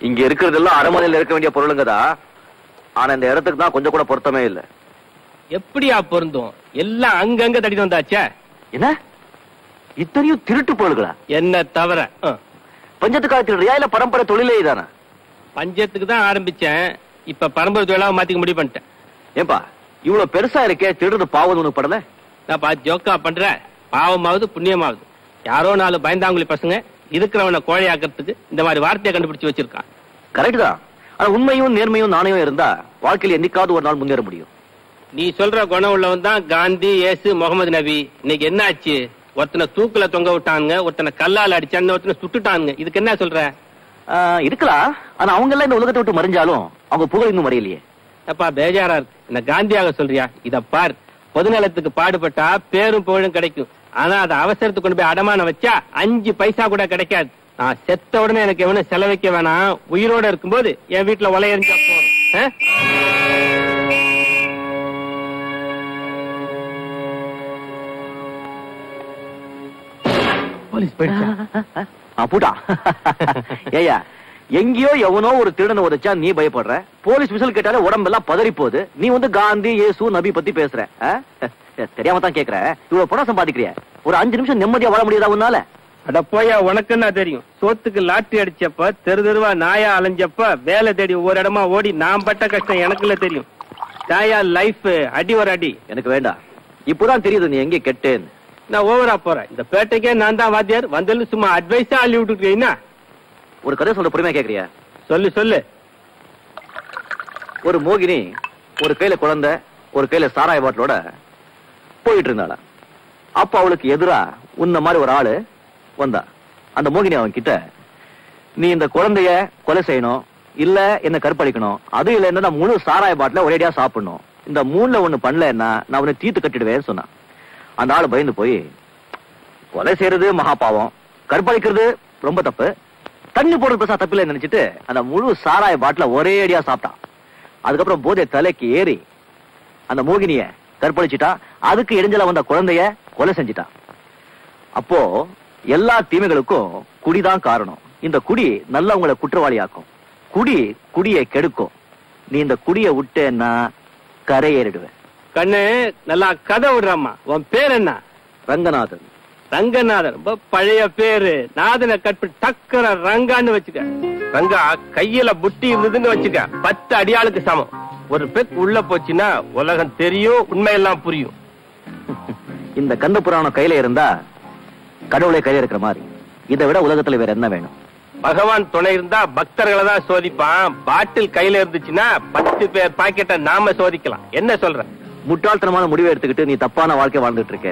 இங்க இருக்கிறதெல்லாம் அரண்மனையில் இருக்க வேண்டிய பொருளுங்கதா. ஆனா இந்த இடத்துக்கு தான் கொஞ்சம் கூட பொருத்தமே இல்ல. எப்படியா பொருந்தும்? எல்லாம் அங்கங்க தடி வந்தாச்சே. என்ன இத்தனையும் திருட்டு பொருள்களா? என்ன தவிர பஞ்சத்துக்காக திருடுறியா இல்ல பரம்பரை தொழிலே தானே? பஞ்சத்துக்கு தான் ஆரம்பிச்சேன். இப்ப பரம்பரை தொழிலாக மாத்திக்க முடிவு பண்ணிட்டேன். ஏன்பா இவ்வளவு பெருசா இருக்கே, திருடுறது பாவம் உனக்கு படல? நான் ஜோக்கா பண்ற. பாவமாவது புண்ணியமாவது யாரோ 4 பயந்தாங்குழி பசங்க இருக்கிறவனை கோழையாக்கிறதுக்கு இந்த மாதிரி வார்த்தையை கண்டுபிடிச்சு வச்சிருக்கான். கரெக்ட் தான். ஆனா உண்மையும் நேர்மையும் நாணயம் இருந்தா வாழ்க்கையில என்னைக்காவது ஒரு நாள் முன்னேற முடியும். நீ சொல்ற குணம் உள்ளவன் தான் காந்தி, இயேசு, முகமது நபி. இன்னைக்கு என்ன ஆச்சு? ஒருத்தனை தூக்குல தொங்க விட்டானுங்க, ஒருத்தனை கல்லால் அடிச்சாங்க, ஒருத்தனை சுட்டுட்டானுங்க. இதுக்கு என்ன சொல்ற? இருக்கலாம். ஆனா அவங்க எல்லாம் இந்த உலகத்தை விட்டு மறைஞ்சாலும் அவங்க புகழ் இன்னும் மறையலையே. அப்பா பேஜாரா இருக்கு. என்ன காந்தியாக சொல்றியா? இத பார், பொதுநலத்துக்கு பாடுபட்டா பேரும் புகழும் கிடைக்கும். ஆனா அதை அவசரத்துக்கு கொண்டு போய் அடமான வச்சா 5 பைசா கூட கிடைக்காது. நான் செத்த உடனே எனக்கு எவனும் செலவைக்க வேணாம். உயிரோட இருக்கும்போது என் வீட்டுல ஒலை எரிஞ்சா போதும். ஏயா எங்கேயோ எவனோ ஒரு திருடனை உதச்சா நீ பயப்படுற. போலீஸ் விசில் கேட்டாலே உடம்பெல்லாம் பதறி போகுது. நீ வந்து காந்தி, இயேசு, நபி பத்தி பேசுற. தெரியாம தான் கேக்குற. இவ்வளவு பணம் சம்பாதிக்கிறிய, ஒரு 5 நிமிஷம் நிம்மதியா வாழ முடியாதா உன்னால? அட போயா, உனக்கு என்ன தெரியும்? சோத்துக்கு லாட்டி அடிச்சப்ப, தெரு தெருவா நாயா அலைஞ்சப்ப, வேலை தேடி ஒவ்வொரு இடமா ஓடி நான் பட்ட கஷ்டம் எனக்குள்ள தெரியும். நாயா லைஃப் அடி ஒரு அடி. எனக்கு வேண்டாம். இப்பதான் தெரியுது நீ எங்க கெட்டேன்னு. நான் ஓவரா போறேன். இந்த பேட்டைக்கே நான் தான் வாத்தியார். வந்தது சும்மா அட்வைஸா அள்ளி விட்டுருக்கீங்கன்னா. ஒரு கதை சொல்ல பொறுமையா கேக்குறியா? சொல்லு சொல்லு. ஒரு மோகினி ஒரு கையில குழந்தை, ஒரு கையில சாராய பாட்டிலோட போயிட்டு இருந்தாளா. அப்ப அவளுக்கு எதிரா உன்ன மாதிரி ஒரு ஆளு வந்தா. அந்த மோகினி அவன் கிட்ட, நீ இந்த குழந்தைய கொலை செய்யணும், இல்ல என்ன கற்பழிக்கணும், அது இல்ல என்ன முழு சாராய பாட்டில ஒரேடியா சாப்பிடணும், இந்த 3ல ஒண்ணு பண்ணலன்னா நான் உன்னை தீத்து கட்டிடுவேன்னு சொன்னான். அந்த ஆளு பயந்து போய், கொலை செய்யறது மகா பாவம், கற்பழிக்கிறது ரொம்ப தப்பு, தண்ணி போடுறது பேசா தப்பில்லை நினைச்சிட்டு அந்த முழு சாராய பாட்டில ஒரே அடியா சாப்பிட்டான். அதுக்கப்புறம் போதை தலைக்கு ஏறி அந்த மோகினிய கற்பழிச்சிட்டா. அதுக்கு இடைஞ்சல வந்த குழந்தைய கொலை செஞ்சிட்டான். அப்போ எல்லா தீமைகளுக்கும் குடிதான் காரணம். இந்த குடி நல்லவங்களை குற்றவாளியாக்கும். குடி குடியை கெடுக்கும். நீ இந்த குடியை விட்டேன்னா கரையேறிடுவேன். கண்ணு நல்லா கதை விடுறாமா. உன் பேர் என்ன? ரங்கநாதன். ரங்கநாதன் ரொம்ப பழைய பேரு. நாதனை கற்பி டக்கர ரங்கான்னு வச்சுக்க. ரங்கா கையில புட்டி இருந்ததுன்னு வச்சுக்க, 10 அடியாளுக்கு சமம். ஒரு பெக் உள்ள போச்சுன்னா உலகம் தெரியும், உண்மையெல்லாம் புரியும். இந்த கந்த புராணம் கையில இருந்தா கடவுளை கையில இருக்கிற மாதிரி. இதை விட உலகத்துல வேற என்ன வேணும்? பகவான் துணை இருந்தா பக்தர்களை தான் சோதிப்பான். பாட்டில் கையில இருந்துச்சுன்னா 10 பேர் பாக்கெட்டை நாம சோதிக்கலாம். என்ன சொல்ற? முட்டாள்தனமான முடிவை எடுத்துக்கிட்டு நீ தப்பான வாழ்க்கை வாழ்ந்துட்டு இருக்க.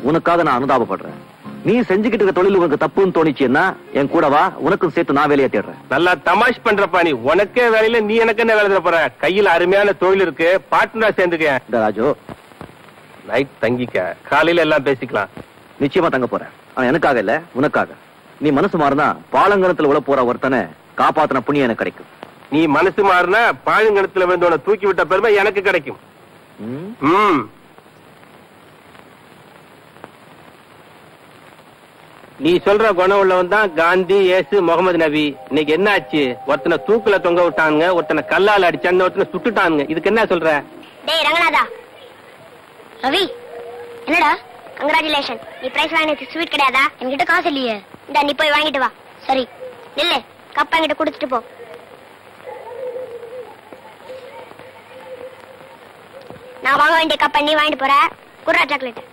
உனக்காக நான் அனுதாபப்படுறேன். நீ செஞ்சுக்கிட்டு இருக்க தொழில் உனக்கு தப்புன்னு தோணிச்சுன்னா என் கூட வா, உனக்கும் சேர்த்து நான் வேலையை தேடுறேன். நல்லா தமாஷ் பண்றப்பா நீ. உனக்கே வேலையில நீ எனக்கு என்ன வேலை தர போற? கையில அருமையான தொழில் இருக்கு, பார்ட்னரா சேர்ந்துக்க. இந்த ராஜு, நைட் தங்கிக்க, காலையில எல்லாம் பேசிக்கலாம். நிச்சயமா தங்க போறேன். ஆனா எனக்காக இல்ல, உனக்காக. நீ மனசு மாறினா பாலங்கணத்துல உள்ள போற ஒருத்தனை காப்பாத்தின புண்ணியம் எனக்கு கிடைக்கும். நீ மனசு மாறினா பாலங்கணத்துல விழுந்தவனை தூக்கி விட்ட பெருமை எனக்கு கிடைக்கும். நீ சொல்ற குணம் உள்ளவன் தான் காந்தி, இயேசு, முகமது நபி. இன்னைக்கு என்ன ஆச்சு? ஒருத்தனை தூக்குல தொங்க விட்டாங்க, ஒருத்தனை கல்லால் அடிச்சாங்க, ஒருத்தனை சுட்டுட்டாங்க. இதுக்கு என்ன சொல்ற? டேய் ரங்கநாதா. ரவி, என்னடா? கங்க்ராச்சுலேஷன். நீ பிரைஸ் வாங்கினது ஸ்வீட் கிடையாதா? என்கிட்ட காசு இல்லையே. இந்த நீ போய் வாங்கிட்டு வா. சரி நில்லு, கப்பா என்கிட்ட கொடுத்துட்டு போ. நான் வாங்க வேண்டிய கப்பா நீ வாங்கிட்டு போற. குர்ரா சாக்லேட்.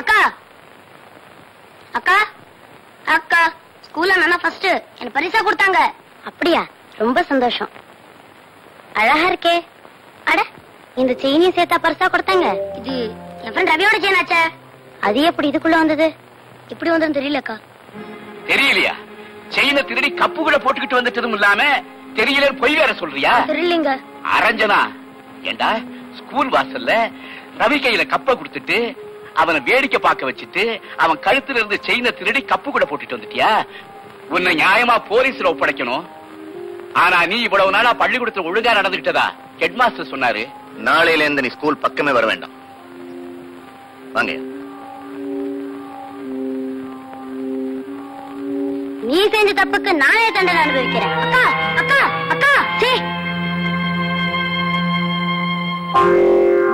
அக்கா அக்கா அக்கா, ஸ்கூல்ல நான் ஃபர்ஸ்ட். எனக்கு பரிசா கொடுத்தாங்க. அப்படியா? ரொம்ப சந்தோஷம். அழகா இருக்கே. அட, இந்த செயினையும் சேர்த்தா பரிசா கொடுத்தாங்க. இது என் ஃப்ரெண்ட் ரவியோட செயின் ஆச்சே. அது எப்படி இதுக்குள்ள வந்தது? இப்படி வந்ததுன்னு தெரியலக்கா. தெரியலையா? செயினை திருடி கப்பு கூட போட்டுக்கிட்டு வந்துட்டதும் இல்லாம தெரியல பொய் வேற சொல்றியா? தெரியலங்க. அரஞ்சனா, ஏண்டா ஸ்கூல் வாசல்ல ரவி கையில கப்ப கொடுத்துட்டு அவனை வேடிக்கை பார்க்க வச்சுட்டு அவன் கழுத்துல இருந்து செயினை திருடி கப்பு கூட போட்டுட்டு வந்துட்டியா? உன்னை நியாயமா போலீஸ்ல ஒப்படைக்கணும். ஆனா நீ இவ்வளவு நாளா பள்ளிக்கூடத்துல ஒழுங்கா நடந்துகிட்டதா ஹெட் மாஸ்டர் சொன்னாரு. நாளையில இருந்து நீ ஸ்கூல் பக்கமே வர வேண்டாம். வாங்க. நீ செஞ்ச தப்புக்கு நானே தண்டனை அனுபவிக்கிறேன். அக்கா அக்கா அக்கா சீ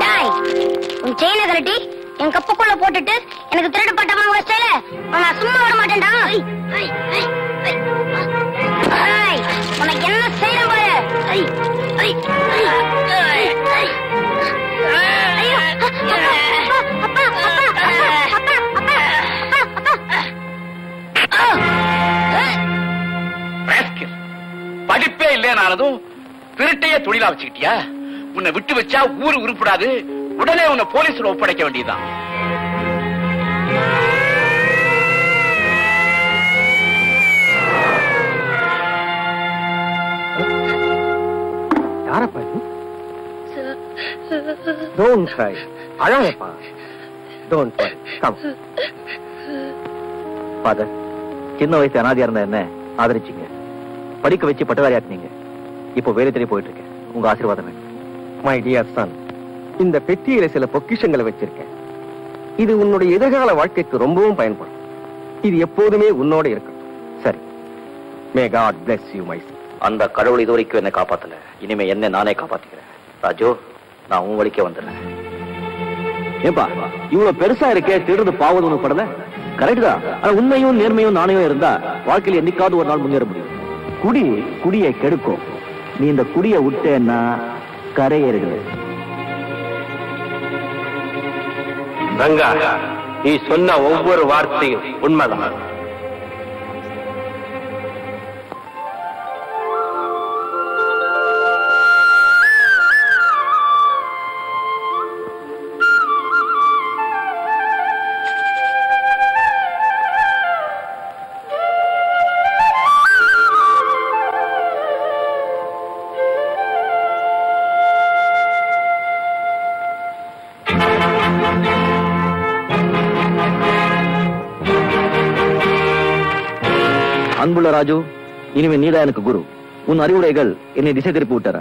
டாய் உன் செயினை கழட்டி என் கப்புக்குள்ள போட்டுட்டு எனக்கு திருடு பட்டமா வச்சல நான் சும்மா விட மாட்டேன்டா. உனக்கு என்ன செய்யற பாரு. படிப்பே இல்லைனாலும் திருட்டையே தொழிலா வச்சுக்கிட்டியா? உன்னை விட்டு வச்சா ஊரு உருப்படாது. உடனே உன்னை போலீஸ்ல ஒப்படைக்க வேண்டியதுதான். யாரப்பா இது? Don't cry. அழாதப்பா. Don't worry. Come. Father, சின்ன வயசு அனாதையா இருந்த என்ன ஆதரிச்சிங்க, படிக்க வச்சு பட்டதாரி ஆக்குனீங்க. இப்போ வேலை தேடி போயிட்டு இருக்கேன். உங்க ஆசீர்வாதம் வேணும். My dear son, இந்த பெட்டியில சில பொக்கிஷங்களை வச்சிருக்கேன். இது உன்னுடைய எதிர்கால வாழ்க்கைக்கு ரொம்பவும் பயன்படும். இது எப்போதுமே உன்னோட இருக்கும். சரி. May God bless you, my son. அந்த கடவுள் இது வரைக்கும் என்ன காப்பாத்தல. இனிமே என்ன நானே காப்பாத்திக்கிறேன். ராஜு, நான் உன் வழிக்கே வந்துடுறேன். ஏப்பா, இவ்வளவு பெருசா இருக்கே, திருடு பாவது உனக்கு படல? கரெக்ட் தான். ஆனா உண்மையும் நேர்மையும் நாணயம் இருந்தா வாழ்க்கையில என்னைக்காவது ஒரு நாள் முன்னேற முடியும். குடியை கெடுக்கும். நீ இந்த குடியை விட்டேன்னா கரையேறுகிறது. ரங்கா, நீ சொன்ன ஒவ்வொரு வார்த்தையும் உண்மைதான். அன்புள்ள ராஜு, இனிமே நீதான் எனக்கு குரு. உன் அறிவுரைகள் என்னை திசை திருப்பி விட்டார.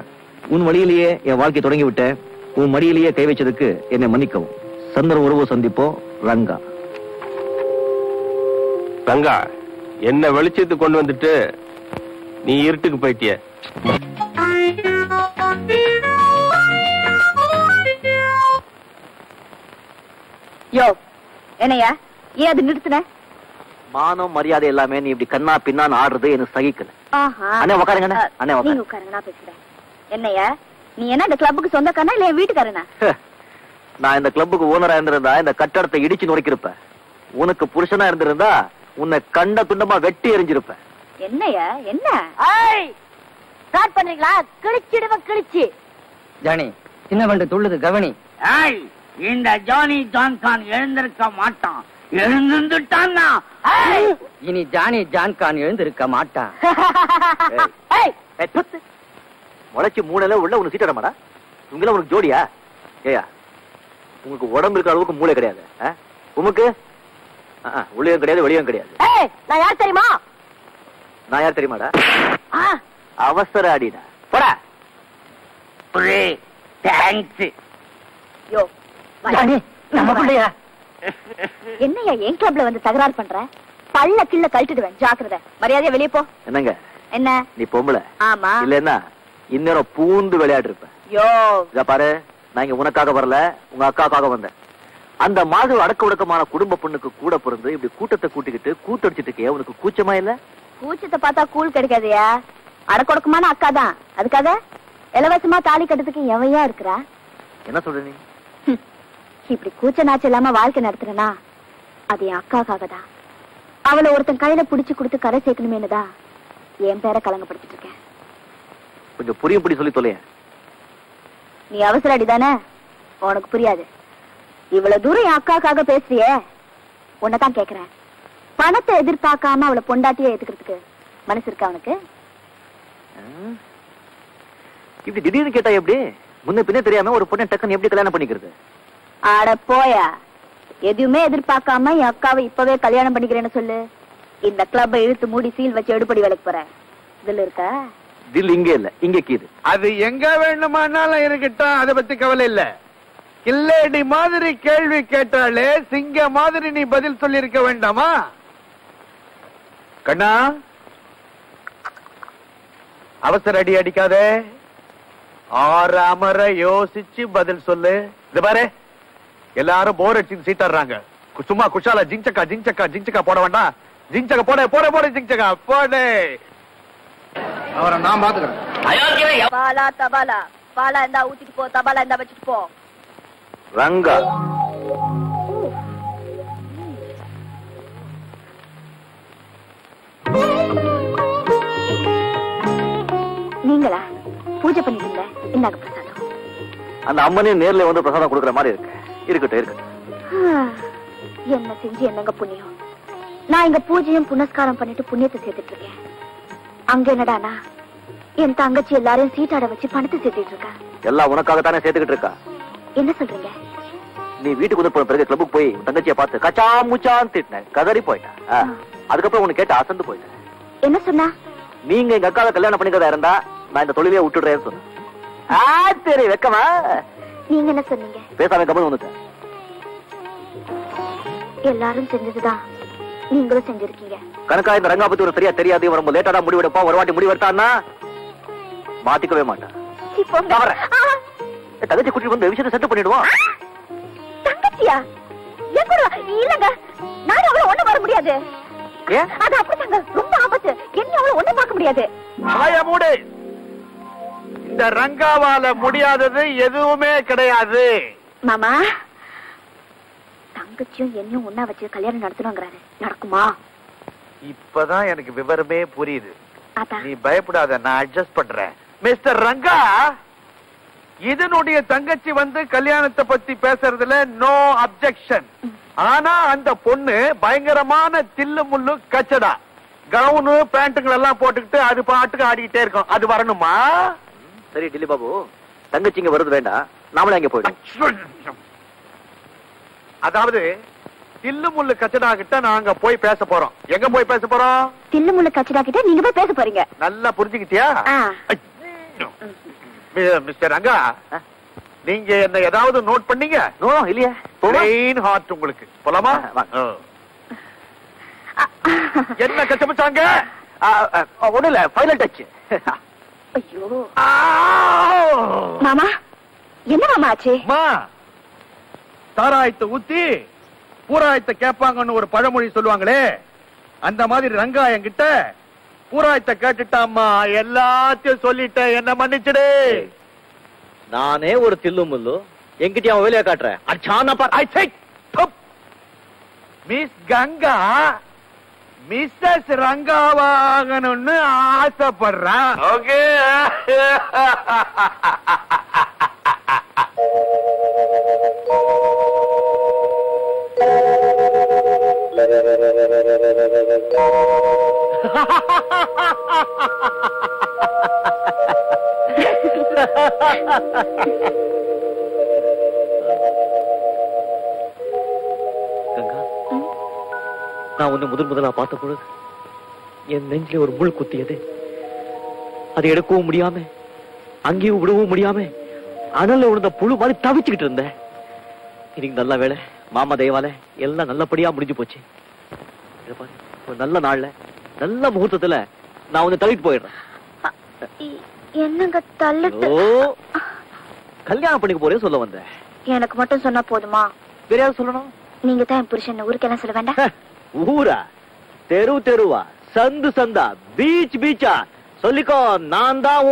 உன் வழியிலேயே என் வாழ்க்கை தொடங்கி விட்டேன். உன் மடியிலேயே கை வச்சதுக்கு என்னை மன்னிக்கவும். சந்தர்ப்ப உறவு சந்திப்போம். ரங்கா. ரங்கா, என்ன வெளிச்சத்துக்கு கொண்டு வந்துட்டு நீ இருட்டுக்கு போயிட்டிய. யோ, என்னையா ஏன் அது நிறுத்தின? மானம் மரியாதை எல்லாமே நீ இப்படி கண்ணா பின்னான்னு ஆடுறது எனக்கு சகிக்கல. அண்ணே உட்காருங்க. அண்ணே உட்காருங்க, நான் பேசுறேன். என்னையா, நீ என்ன இந்த கிளப்புக்கு சொந்தக்காரனா இல்ல வீட்டுக்காரனா? நான் இந்த கிளப்புக்கு ஓனரா இருந்திருந்தா இந்த கட்டடத்தை இடிச்சு நுழைக்கிருப்பேன். உனக்கு புருஷனா இருந்திருந்தா உன்னை கண்ட துண்டமா வெட்டி எறிஞ்சிருப்பேன். என்னையா என்ன ஸ்டார்ட் பண்றீங்களா? கிழிச்சிடுவ கிழிச்சு. ஜானி, சின்ன வண்டு துள்ளுது, கவனி. இந்த ஜானி ஜான் கான் எழுந்திருக்க மாட்டான். எழுந்துட்டான்னா இனி ஜானி ஜான் கான் எழுந்திருக்க மாட்டான். முளைச்சு மூளைல உள்ள உனக்கு சீட்டட மாடா. இவங்கள உனக்கு ஜோடியா? ஏயா, உங்களுக்கு உடம்பு இருக்கிற அளவுக்கு மூளை கிடையாது. உமக்கு உள்ளேயும் கிடையாது, வெளியும் கிடையாது. நான் யார் தெரியுமா? நான் யார் தெரியுமாடா? அவசர அடிடா. போடா. தேங்க்ஸ். யோ, நமக்குள்ளயா? என்னையா என் கிளப்ல வந்து தகராறு பண்ற? பல்ல கிள்ள கழட்டிடுவேன், ஜாக்கிரதை. மரியாதையா வெளியே போ. என்னங்க என்ன? நீ பொம்பளை. ஆமா. இல்லன்னா இன்னும் பூந்து விளையாடு இருப்ப. யோ, இத பாரு, நான் இங்க உனக்காக வரல, உங்க அக்காக்காக வந்தேன். அந்த மாதிரி அடக்க உடக்கமான குடும்ப பொண்ணுக்கு கூட பிறந்து இப்படி கூட்டத்தை கூட்டிக்கிட்டு கூத்தடிச்சிட்டு இருக்கே, உனக்கு கூச்சமா இல்ல? கூச்சத்தை பார்த்தா கூழ் கிடைக்காதயா. அடக்கொடக்கமான அக்கா தான், அதுக்காக இலவசமா தாலி கட்டுறதுக்கு எவையா இருக்கிறா? என்ன சொல்ற நீ? இப்படி கூச்ச நாச்சு இல்லாம வாழ்க்கை நடத்துறனா அது என் அக்காக்காக தான். அவளை ஒருத்தன் கையில புடிச்சு கொடுத்து கரை சேர்க்கணுமேனுதான் என் பேரை கலங்கப்படுத்திட்டு இருக்கேன். கொஞ்சம் புரியும் புடி சொல்லி தொலைய. நீ அவசர அடிதானே, உனக்கு புரியாது. இவ்வளவு தூரம் என் அக்காக்காக பேசுறியே, உன்னதான் கேக்குறேன். பணத்தை எதிர்பார்க்காம அவளை பொண்டாட்டியே ஏத்துக்கிறதுக்கு மனசு இருக்கா அவனுக்கு? இப்படி திடீர்னு கேட்டா எப்படி? முன்ன பின்ன தெரியாம ஒரு பொண்ணை டக்குன்னு எப்படி கல்யாணம் பண்ணிக்கிறது? ஆட போயா, எதுவுமே எதிர்பார்க்காம என் அக்காவை இப்பவே கல்யாணம் பண்ணிக்கிறேன்னு சொல்லு. இந்த கிளப்பை இழுத்து மூடி சீல் வச்சு எடுப்படி வேலைக்கு போறேன். இதுல இருக்க தில் இங்க இல்ல, இங்க கீது. அது எங்க வேணுமானாலும் இருக்கட்டும், அதை பத்தி கவலை இல்ல. கில்லேடி மாதிரி கேள்வி கேட்டாலே சிங்க மாதிரி நீ பதில் சொல்லி இருக்க வேண்டாமா? கண்ணா, அவசர அடி அடிக்காதே. ஆறு அமர யோசிச்சு பதில் சொல்லு. இது பாரு, எல்லாரும் போர் அடிச்சு சீட்டாடுறாங்க. சும்மா குஷாலா ஜிங்சக்கா ஜிங்சக்கா ஜிங்சக்கா போட வேண்டாம். ஜிங்சக்கா போட போட போட ஜிங்சக்கா போடு. அவரை நான் பாத்துக்கிறேன். பாலா தபாலா, பாலா இருந்தா ஊத்திட்டு போ, தபாலா இருந்தா வச்சுட்டு போ. ரங்கா, நீங்களா பூஜை பண்ணிட்டீங்க? இந்தாங்க பிரசாதம். அந்த அம்மனே நேர்ல வந்து பிரசாதம் கொடுக்குற மாதிரி இருக்கு. இருக்கட்டும் இருக்கட்டும். என்ன செஞ்சு என்னங்க புண்ணியம்? நான் இங்க பூஜையும் புனஸ்காரம் பண்ணிட்டு புண்ணியத்தை சேர்த்துட்டு இருக்கேன். அங்க என்னடானா என் தங்கச்சி எல்லாரையும் சீட்டாட வச்சு பணத்தை சேர்த்துட்டு இருக்கா. எல்லாம் உனக்காகத்தானே சேர்த்துக்கிட்டு இருக்கா. என்ன சொல்றீங்க? நீ வீட்டுக்கு வந்து போன பிறகு கிளப்புக்கு போய் தங்கச்சியை பார்த்து கச்சா முச்சான்னு திட்டினேன். கதறி போயிட்டேன். அதுக்கப்புறம் உனக்கு கேட்டு அசந்து போயிட்டேன். என்ன சொன்னா? நீங்க எங்க அக்காவை கல்யாணம் பண்ணிக்கிறதா இருந்தா நான் இந்த தொழிலே விட்டுடுறேன்னு சொன்னேன். சரி வெக்கமா? நீங்க என்ன சொன்னீங்க? பேசாம கமல் வந்துட்டேன். எல்லாரும் செஞ்சதுதான் நீங்களும் செஞ்சிருக்கீங்க. கணக்கா இந்த ரங்கா பத்தி ஒரு சரியா தெரியாது. ரொம்ப லேட்டா தான் முடிவெடுப்பா. ஒரு வாட்டி முடிவெடுத்தான்னா மாட்டிக்கவே மாட்டான். தங்கச்சி குட்டி வந்து விஷயத்தை செட்டு பண்ணிடுவான். தங்கச்சியா? இல்லங்க, நான் அவளை ஒண்ணு வர முடியாது. அது அப்படித்தாங்க, ரொம்ப ஆபத்து. என்ன அவளை ஒண்ணு பார்க்க முடியாது. மூடு. இந்த ரங்காவால முடியாதது எதுவுமே கிடையாது. மாமா, தங்கச்சியும் என்னையும் ஒன்னா வச்சு கல்யாணம் நடத்தணுங்கிறாரு. நடக்குமா? இப்பதான் எனக்கு விவரமே புரியுது. அதான். நீ பயப்படாத, நான் அட்ஜஸ்ட் பண்றேன். மிஸ்டர் ரங்கா, இதனுடைய தங்கச்சி வந்து கல்யாணத்தை பத்தி பேசுறதுல நோ அப்செக்ஷன். ஆனா அந்த பொண்ணு பயங்கரமான தில்லு முள்ளு கச்சடா, கவுனு பேண்ட்டுகள் எல்லாம் போட்டுக்கிட்டு அது பாட்டுக்கு ஆடிக்கிட்டே இருக்கும். அது வரணுமா? சரி டில்லி பாபு, தங்கச்சிங்க வருது வேண்டாம், நாமளே அங்க போயிடும். அதாவது தில்லு முள்ளு கச்சடா கிட்ட நாங்க போய் பேச போறோம். எங்க போய் பேச போறோம்? தில்லு முள்ளு கச்சடா கிட்ட நீங்க போய் பேச போறீங்க. நல்லா புரிஞ்சுக்கிட்டியா? மிஸ்டர் ரங்கா, நீங்க என்ன ஏதாவது நோட் பண்ணீங்க? நோ இல்லையா? பிரெயின் ஹார்ட் உங்களுக்கு. போலாமா? என்ன கச்சமிச்சாங்க? ஒண்ணு இல்ல, ஃபைனல் டச். ஐயோ மாமா, என்ன மாமா ஆச்சு? சாராயத்தை ஊத்தி பூராயத்தை கேட்பாங்கன்னு ஒரு பழமொழி சொல்லுவாங்களே, அந்த மாதிரி ரங்கா என்கிட்ட பூராயத்தை கேட்டுட்டாமா. எல்லாத்தையும் சொல்லிட்டேன், என்ன மன்னிச்சிடு. நானே ஒரு தில்லு முள்ளு, என்கிட்ட அவன் வேலையை காட்டுறேன். மிஸ் கங்கா மிஸ்ஸஸ் ரங்காவாகணும்னு ஆசைப்படுறான். ஓகே. கங்கா, நான் உன்னை முதலா பார்த்த பொழுது என் நெஞ்சில ஒரு முள் குத்தியது. அதை எடுக்கவும் முடியாம அங்கேயும் விடவும் முடியாம அனல்ல உழுந்த புழு மாதிரி தவிச்சுக்கிட்டு இருந்தேன். இன்னைக்கு நல்ல வேலை, மாமா தெய்வால எல்லாம் நல்லபடியா முடிஞ்சு போச்சு. ஒரு நல்ல நாள்ல நல்ல முகூர்த்தத்துல நான் உன்னை தள்ளிட்டு போயிடுறேன். என்னங்க தள்ளிட்டு? கல்யாணம் பண்ணிக்க போறே சொல்ல வந்தேன். எனக்கு மட்டும் சொன்னா போதுமா? வேற யாரும் சொல்லணும்? நீங்க தான் என் புருஷன். ஊருக்கு எல்லாம் சொல்ல வேண்டாம். ஊரா, தெரு தெருவா, சந்து சந்தா, பீச் பீச்சா சொல்லிக்கோ, நான் தான்